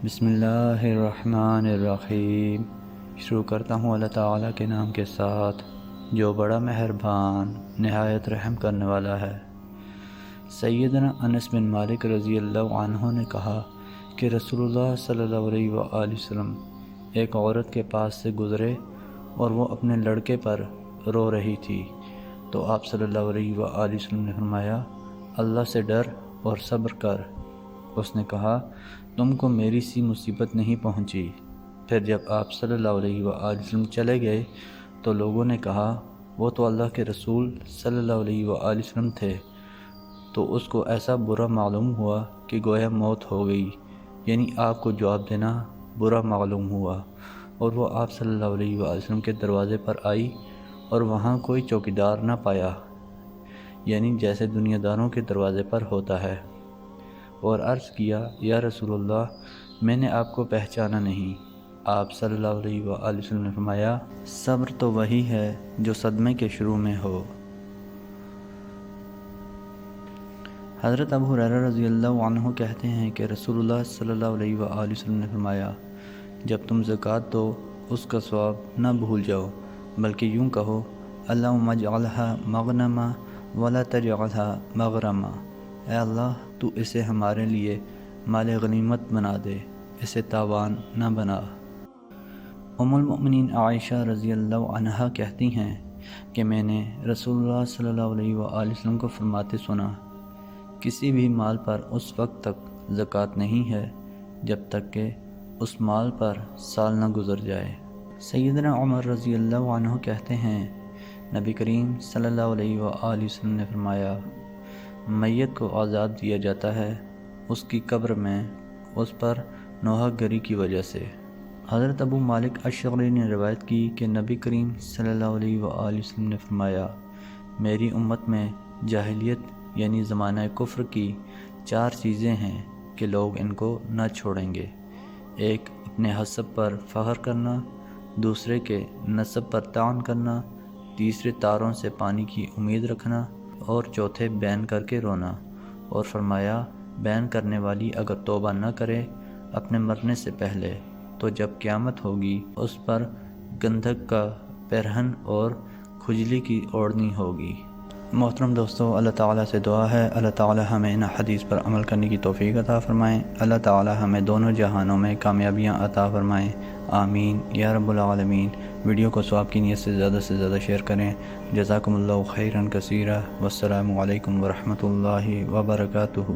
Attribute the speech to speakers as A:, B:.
A: بسم اللہ الرحمن الرحیم۔ شروع کرتا ہوں اللہ تعالیٰ کے نام کے ساتھ جو بڑا مہربان نہایت رحم کرنے والا ہے۔ سیدنا انس بن مالک رضی اللہ عنہ نے کہا کہ رسول اللہ صلی اللہ علیہ وآلہ وسلم ایک عورت کے پاس سے گزرے اور وہ اپنے لڑکے پر رو رہی تھی، تو آپ صلی اللہ علیہ وآلہ وسلم نے فرمایا، اللہ سے ڈر اور صبر کر۔ اس نے کہا، تم کو میری سی مصیبت نہیں پہنچی۔ پھر جب آپ صلی اللہ علیہ وآلہ وسلم چلے گئے تو لوگوں نے کہا، وہ تو اللہ کے رسول صلی اللہ علیہ وآلہ وسلم تھے۔ تو اس کو ایسا برا معلوم ہوا کہ گویا موت ہو گئی، یعنی آپ کو جواب دینا برا معلوم ہوا، اور وہ آپ صلی اللہ علیہ وآلہ وسلم کے دروازے پر آئی اور وہاں کوئی چوکیدار نہ پایا، یعنی جیسے دنیا داروں کے دروازے پر ہوتا ہے، اور عرض کیا، یا رسول اللہ، میں نے آپ کو پہچانا نہیں۔ آپ صلی اللہ علیہ وآلہ وسلم نے فرمایا، صبر تو وہی ہے جو صدمے کے شروع میں ہو۔ حضرت ابو ہریرہ رضی اللہ عنہ کہتے ہیں کہ رسول اللہ صلی اللہ علیہ وآلہ وسلم نے فرمایا، جب تم زکوٰۃ دو اس کا ثواب نہ بھول جاؤ، بلکہ یوں کہو، اللہم اجعلھا مغنما ولا تجعلھا مغرما، اے اللہ تو اسے ہمارے لیے مال غنیمت بنا دے، اسے تاوان نہ بنا۔ ام المؤمنین عائشہ رضی اللہ عنہا کہتی ہیں کہ میں نے رسول اللہ صلی اللہ علیہ وآلہ وسلم کو فرماتے سنا، کسی بھی مال پر اس وقت تک زکوٰۃ نہیں ہے جب تک کہ اس مال پر سال نہ گزر جائے۔ سیدنا عمر رضی اللہ عنہ کہتے ہیں، نبی کریم صلی اللہ علیہ وآلہ وسلم نے فرمایا، میت کو آزاد دیا جاتا ہے اس کی قبر میں اس پر نوحہ گری کی وجہ سے۔ حضرت ابو مالک اشعری نے روایت کی کہ نبی کریم صلی اللہ علیہ وآلہ وسلم نے فرمایا، میری امت میں جاہلیت یعنی زمانہ کفر کی 4 چیزیں ہیں کہ لوگ ان کو نہ چھوڑیں گے۔ ایک، اپنے حسب پر فخر کرنا، دوسرے کے نسب پر طعن کرنا، تیسرے تاروں سے پانی کی امید رکھنا، اور چوتھے بین کر کے رونا۔ اور فرمایا، بین کرنے والی اگر توبہ نہ کرے اپنے مرنے سے پہلے تو جب قیامت ہوگی اس پر گندھک کا پیرہن اور کھجلی کی اوڑھنی ہوگی۔ محترم دوستو، اللہ تعالیٰ سے دعا ہے اللہ تعالیٰ ہمیں ان حدیث پر عمل کرنے کی توفیق عطا فرمائیں، اللہ تعالیٰ ہمیں دونوں جہانوں میں کامیابیاں عطا فرمائیں، آمین یا رب العالمین۔ ویڈیو کو ثواب کی نیت سے زیادہ شیئر کریں۔ جزاکم اللہ خیرا کثیرا، والسلام علیکم ورحمۃ اللہ وبرکاتہ۔